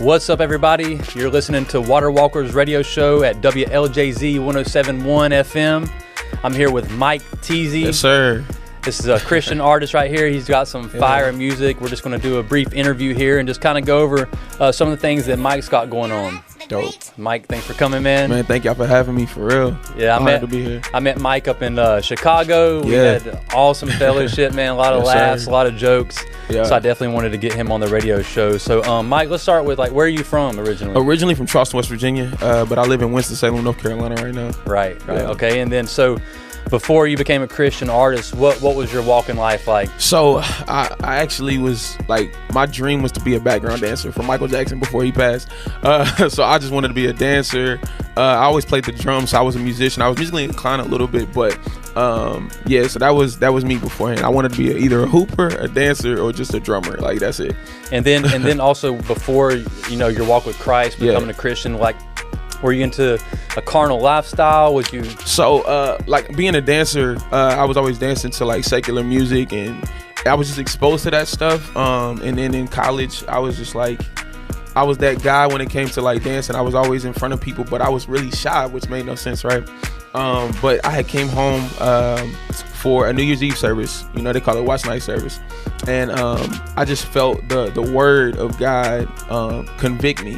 What's up, everybody? You're listening to Water Walkers radio show at WLJZ 107.1 FM. I'm here with Mike Teezy. Yes, sir. This is a Christian artist right here. He's got some fire music. We're just going to do a brief interview here and just kind of go over some of the things that Mike's got going on. Dope. Mike, thanks for coming, man. Man, thank y'all for having me, for real. Yeah, I met Mike up in Chicago. We had awesome fellowship, man. A lot of laughs, a lot of jokes. Yeah. So I definitely wanted to get him on the radio show. So, Mike, let's start with, where are you from originally? Originally from Charleston, West Virginia, but I live in Winston-Salem, North Carolina right now. Right. Yeah. Okay, and then so before you became a Christian artist, what was your walking life like? So I actually was my dream was to be a background dancer for Michael Jackson before he passed. So I just wanted to be a dancer. I always played the drums, so I was a musician. I was musically inclined a little bit, but so that was me beforehand. I wanted to be either a hooper, a dancer, or just a drummer. That's it. And then also before your walk with Christ, becoming a Christian, were you into a carnal lifestyle? Was you? So, being a dancer, I was always dancing to secular music, and I was just exposed to that stuff. And then in college, I was just I was that guy when it came to dancing. I was always in front of people, but I was really shy, which made no sense, right? But I had came home for a New Year's Eve service. They call it watch night service, and I just felt the word of God convict me,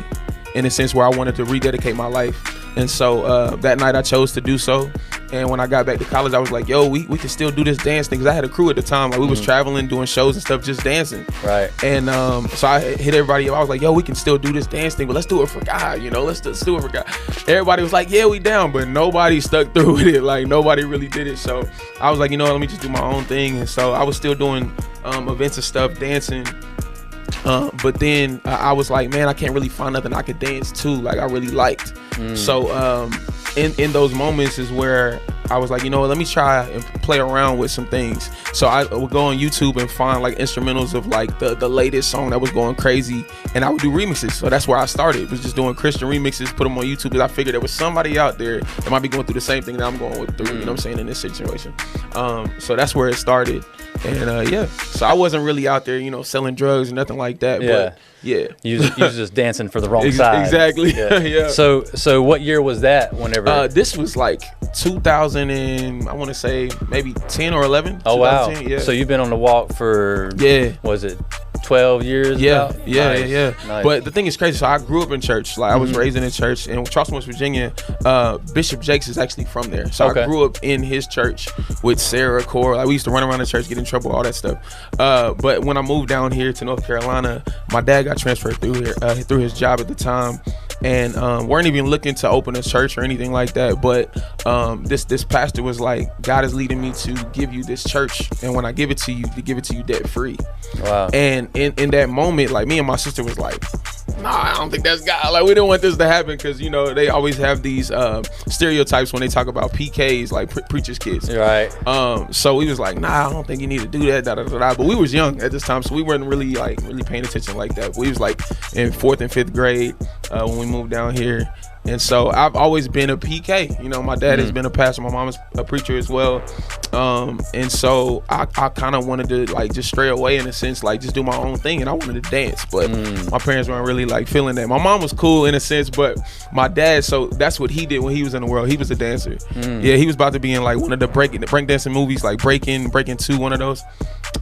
in a sense where I wanted to rededicate my life. And so that night I chose to do so. And when I got back to college, I was like, yo, we can still do this dance thing. Because I had a crew at the time. We was traveling, doing shows and stuff, just dancing. Right. And so I hit everybody up. I was like, yo, we can still do this dance thing, but let's do it for God. Let's do it for God. Everybody was like, yeah, we down. But nobody stuck through with it. Nobody really did it. So I was like, let me just do my own thing. And so I was still doing events and stuff, dancing. But then I was like, man, I can't really find nothing I could dance to I really liked. So in those moments is where I was like, let me try and play around with some things. So I would go on YouTube and find instrumentals of the latest song that was going crazy, and I would do remixes. So that's where I started, was just doing Christian remixes, put them on YouTube, because I figured there was somebody out there that might be going through the same thing that I'm going through, you know what I'm saying, in this situation. So that's where it started. And so I wasn't really out there, selling drugs or nothing like that. But yeah, you was just dancing for the wrong side. Exactly. Yeah. So what year was that? Whenever this was 2000 and I want to say maybe 10 or 11. Oh wow. Yeah. So you've been on the walk for was it 12 years? Yeah. Nice. But the thing is crazy. So I grew up in church. I was raised in a church in Charleston, West Virginia. Bishop Jakes is actually from there. So I grew up in his church with Sarah, Cora. We used to run around the church, get in trouble, all that stuff. But when I moved down here to North Carolina, my dad got transferred through here through his job at the time, and weren't even looking to open a church or anything like that. But this pastor was like, God is leading me to give you this church, and when I give it to you, to give it to you debt free. Wow. And in that moment, me and my sister was like, nah, I don't think that's God. We didn't want this to happen, because they always have these stereotypes when they talk about PKs, preachers' kids. Right. So we was like, nah, I don't think you need to do that. But we was young at this time, so we weren't really really paying attention like that. We was in 4th and 5th grade when we moved down here. And so I've always been a PK. My dad has been a pastor. My mom is a preacher as well. And so I kind of wanted to just stray away, in a sense, just do my own thing. And I wanted to dance, but my parents weren't really feeling that. My mom was cool in a sense, but my dad, so that's what he did when he was in the world. He was a dancer. Yeah, he was about to be in one of the break dancing movies, Breaking 2, one of those.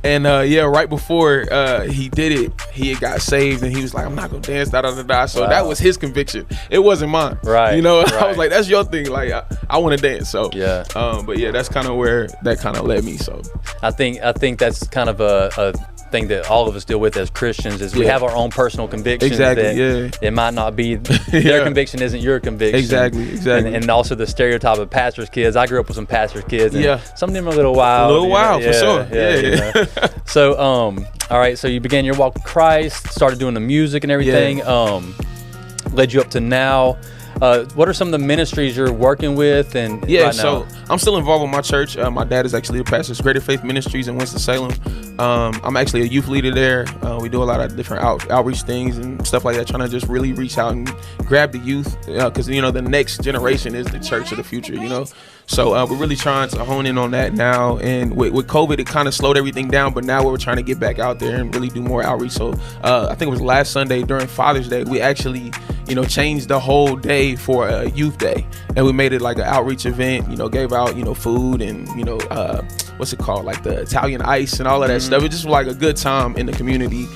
And right before he did it, he had got saved, and he was like, I'm not gonna dance, So that was his conviction. It wasn't mine. Right. I was like, that's your thing. I want to dance. So yeah. But yeah, that's kind of where that kind of led me. So I think that's kind of a thing that all of us deal with as Christians, is we have our own personal convictions. Exactly. It might not be their conviction isn't your conviction. Exactly. And also the stereotype of pastors' kids. I grew up with some pastors' kids, and some of them are a little wild. For sure. Yeah. So all right. So you began your walk with Christ, started doing the music and everything. Led you up to now. What are some of the ministries you're working with? And right so I'm still involved with my church. My dad is actually the pastor of Greater Faith Ministries in Winston-Salem. I'm actually a youth leader there. We do a lot of different outreach things and stuff like that, trying to just really reach out and grab the youth, because the next generation is the church of the future. So we're really trying to hone in on that now. And with COVID, it kind of slowed everything down, but now we're trying to get back out there and really do more outreach. So I think it was last Sunday during Father's Day, we actually changed the whole day for a youth day, and we made it like an outreach event. Gave out food and what's it called, like the Italian ice and all of that stuff. It just was like a good time in the community.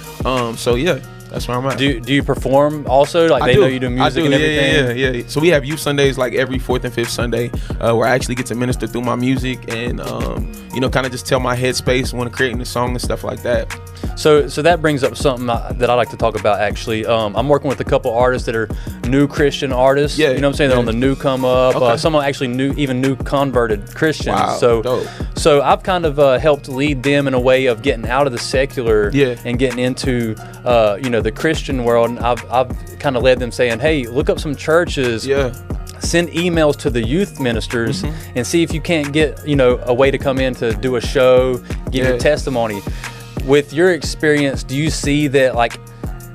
So yeah, that's where I'm at. Do you perform also? Like they know you do music and everything? Yeah. So we have youth Sundays like every 4th and 5th Sunday, where I actually get to minister through my music and kind of just tell my headspace when creating the song and stuff like that. So that brings up something that I like to talk about, actually. I'm working with a couple artists that are new Christian artists. Yeah, you know what I'm saying? They're on the new come up. Okay. Some are actually new converted Christians. Wow, so I've kind of helped lead them in a way of getting out of the secular and getting into the Christian world. And I've kind of led them saying, hey, look up some churches. Yeah. Send emails to the youth ministers and see if you can't get a way to come in to do a show, give your testimony. With your experience, do you see that like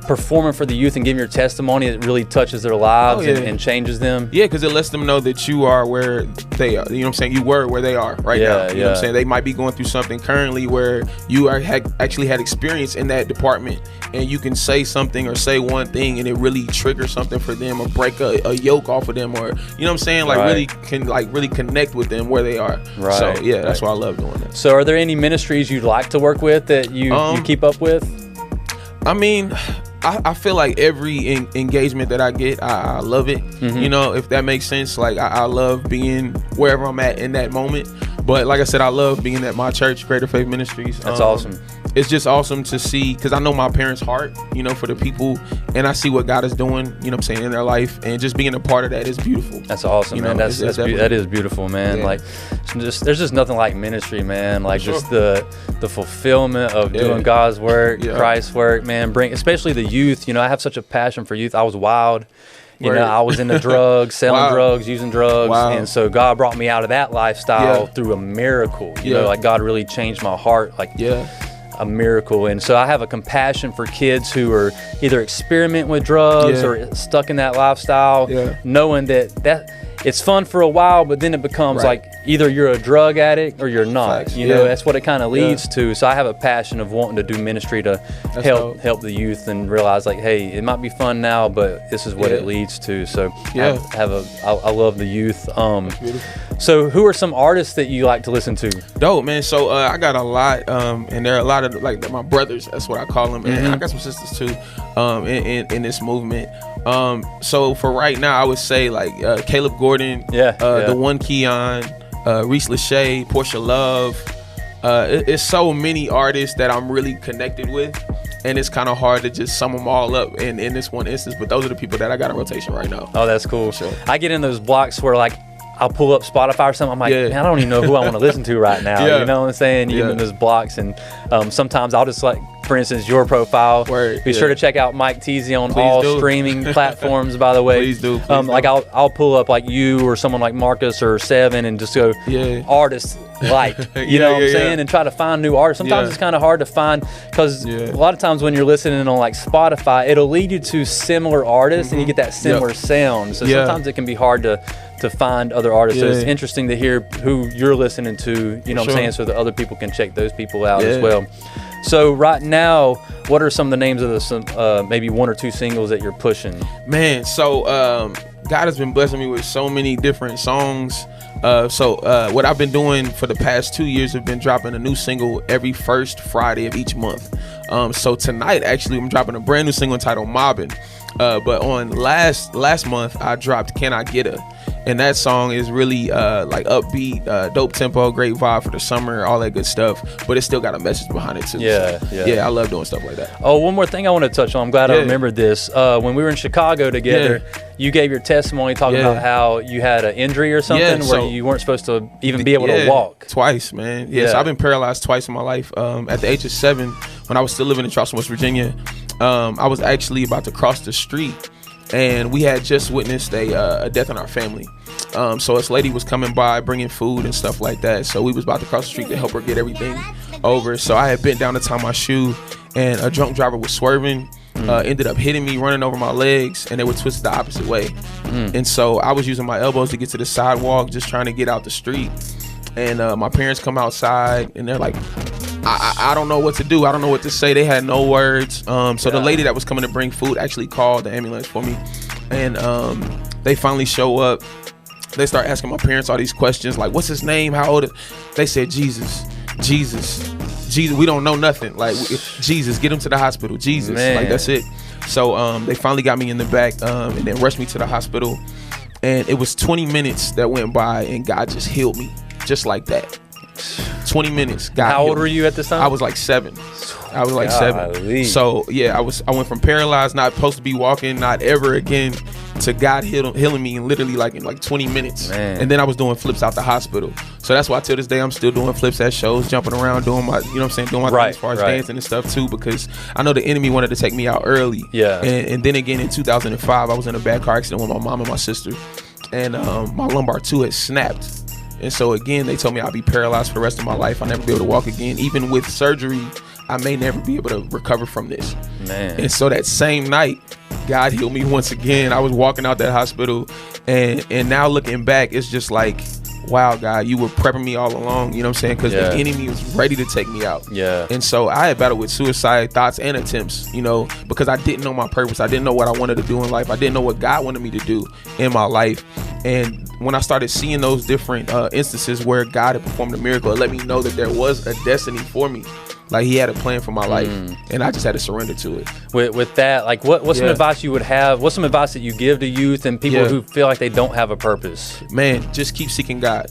performing for the youth and giving your testimony, it really touches their lives and changes them? Yeah, because it lets them know that you are where they are. You know what I'm saying? You were where they are right now. You know what I'm saying? They might be going through something currently where you actually had experience in that department, and you can say something or say one thing and it really triggers something for them, or break a yoke off of them, or you know what I'm saying? Like really connect with them where they are. Right. So yeah, that's why I love doing that. So are there any ministries you'd like to work with that you keep up with? I mean, I feel like every engagement that I get, I love it. If that makes sense. Like I love being wherever I'm at in that moment. But like I said, I love being at my church, Greater Faith Ministries. That's awesome. It's just awesome to see, because I know my parents' heart, for the people, and I see what God is doing, what I'm saying, in their life, and just being a part of that is beautiful. That's awesome, man. That is beautiful, man. Yeah. Like, there's just nothing like ministry, man. Like just the fulfillment of doing God's work, Christ's work, man. Especially the youth. I have such a passion for youth. I was wild. I was into drugs, selling drugs, using drugs. And so God brought me out of that lifestyle through a miracle. Like God really changed my heart. Like, a miracle. And so I have a compassion for kids who are either experimenting with drugs or stuck in that lifestyle, knowing that it's fun for a while, but then it becomes like either you're a drug addict or you're not. That's what it kind of leads to. So I have a passion of wanting to do ministry to help the youth and realize, like, hey, it might be fun now, but this is what it leads to. So I love the youth. So who are some artists that you like to listen to? Dope, man. So I got a lot, and there are a lot of like my brothers. That's what I call them. And I got some sisters too, in this movement. So for right now, I would say like Caleb Gordon, the One Keon, Reese Lachey, Portia Love. It's so many artists that I'm really connected with, and it's kind of hard to just sum them all up in this one instance. But those are the people that I got in rotation right now. Oh, that's cool. Sure. I get in those blocks where like I'll pull up Spotify or something. I'm like, man, I don't even know who I want to listen to right now. You know what I'm saying? You get in those blocks, and sometimes I'll just, like, for instance, your profile. Be sure to check out Mike Teezy on all streaming platforms, by the way. Please do. Like I'll pull up like you or someone like Marcus or Seven and just go artists like, you know what I'm saying, and try to find new artists. Sometimes it's kind of hard to find, because a lot of times when you're listening on like Spotify, it'll lead you to similar artists and you get that similar sound. So sometimes it can be hard to find other artists. So it's interesting to hear who you're listening to, you know what I'm saying, so that other people can check those people out as well. So right now, what are some of the names of the maybe one or two singles that you're pushing? Man, so God has been blessing me with so many different songs. What I've been doing for the past 2 years, have been dropping a new single every first Friday of each month. So tonight, actually, I'm dropping a brand new single entitled Mobbin'. But on last month, I dropped Can I Get Her? And that song is really like upbeat, dope tempo, great vibe for the summer, all that good stuff. But it's still got a message behind it too. Yeah, I love doing stuff like that. Oh, one more thing I want to touch on. I'm glad I remembered this. When we were in Chicago together, you gave your testimony talking about how you had an injury or something where you weren't supposed to even be able to walk. Twice, man. So I've been paralyzed twice in my life. At the age of 7, when I was still living in Charleston, West Virginia, I was actually about to cross the street, and we had just witnessed a death in our family. So this lady was coming by bringing food and stuff like that. So we was about to cross the street to help her get everything over. So I had bent down to tie my shoe, and a drunk driver was swerving. Ended up hitting me, running over my legs, and they were twisted the opposite way. And so I was using my elbows to get to the sidewalk, just trying to get out the street. And my parents come outside, and they're like, I don't know what to do. I don't know what to say. They had no words. So the lady that was coming to bring food actually called the ambulance for me. And they finally show up. They start asking my parents all these questions, like, what's his name? How old? They said, Jesus. We don't know nothing. Like, Jesus, get him to the hospital. Jesus, man. Like, that's it. So they finally got me in the back and then rushed me to the hospital. And it was 20 minutes that went by, and God just healed me just like that. 20 minutes. God How old were you at this time? I was like 7. I was like 7. So yeah, I went from paralyzed, not supposed to be walking, not ever again, to God healing me in literally like 20 minutes. Man. And then I was doing flips out the hospital. So that's why till this day I'm still doing flips at shows, jumping around, doing my, you know what I'm saying, doing my thing as far as dancing and stuff too, because I know the enemy wanted to take me out early. Yeah. And then again in 2005, I was in a bad car accident with my mom and my sister, and my lumbar too had snapped. And so again, they told me I'll be paralyzed for the rest of my life. I'll never be able to walk again. Even with surgery, I may never be able to recover from this. Man. And so that same night, God healed me once again. I was walking out that hospital, and now looking back, it's just like, wow, God, you were prepping me all along, you know what I'm saying? Because the enemy was ready to take me out. Yeah. And so I had battled with suicide thoughts and attempts, you know, because I didn't know my purpose. I didn't know what I wanted to do in life. I didn't know what God wanted me to do in my life. And when I started seeing those different instances where God had performed a miracle, it let me know that there was a destiny for me. Like, he had a plan for my life, and I just had to surrender to it. With that, like, what's some advice you would have? What's some advice that you give to youth and people who feel like they don't have a purpose? Man, just keep seeking God.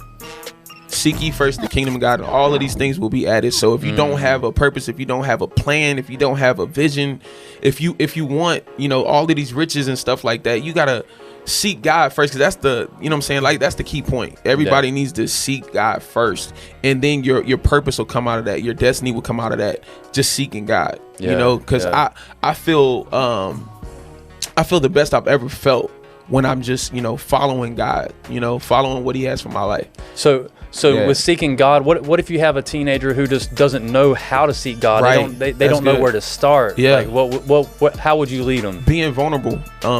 Seek ye first the kingdom of God, and all of these things will be added. So if you don't have a purpose, if you don't have a plan, if you don't have a vision, if you want, you know, all of these riches and stuff like that, you gotta seek God first, because that's the, you know what I'm saying, like, that's the key point. Everybody needs to seek God first, and then your purpose will come out of that. Your destiny will come out of that. Just seeking God, you know, because I feel the best I've ever felt when I'm just, you know, following God, you know, following what he has for my life. So with seeking God, what if you have a teenager who just doesn't know how to seek God? Right. They don't know where to start. Yeah. Like, how would you lead them? Being vulnerable,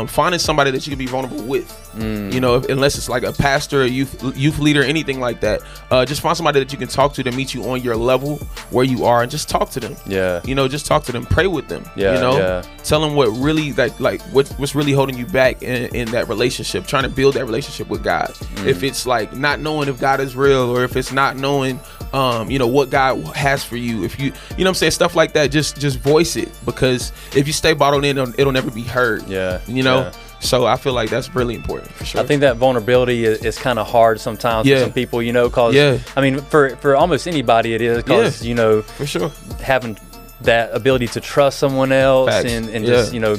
finding somebody that you can be vulnerable with. You know, unless it's like a pastor, a youth leader, anything like that. Just find somebody that you can talk to meet you on your level where you are, and just talk to them. Yeah. You know, just talk to them, pray with them. Yeah. You know, tell them what really what's really holding you back in that relationship. Trying to build that relationship with God. If it's like not knowing if God is real, or if it's not knowing, you know, what God has for you. If you know what I'm saying, stuff like that. Just voice it, because if you stay bottled in, it'll never be heard. Yeah. You know. Yeah. So I feel like that's really important, for sure. I think that vulnerability is kind of hard sometimes for some people, you know, because I mean, for almost anybody it is, because you know, for sure, having that ability to trust someone else and just, you know,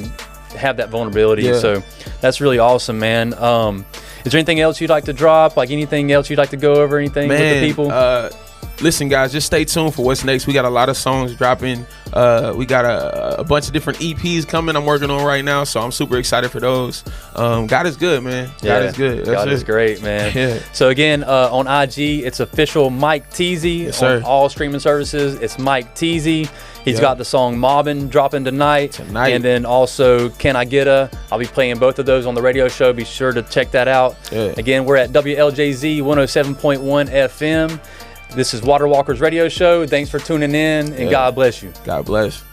have that vulnerability. So that's really awesome, man. Is there anything else you'd like to drop? Like, anything else you'd like to go over? Anything with the people? Listen, guys, just stay tuned for what's next. We got a lot of songs dropping. We got a bunch of different EPs coming I'm working on right now, so I'm super excited for those. God is good, man. God is good. God is great, man. So again, on IG, it's official Mike Teezy. Yes, on all streaming services, it's Mike Teezy. He's got the song Mobbin' dropping tonight. And then also Can I Get A? I'll be playing both of those on the radio show. Be sure to check that out. Again, we're at WLJZ 107.1 FM. This is Water Walker's radio show. Thanks for tuning in, and God bless you. God bless.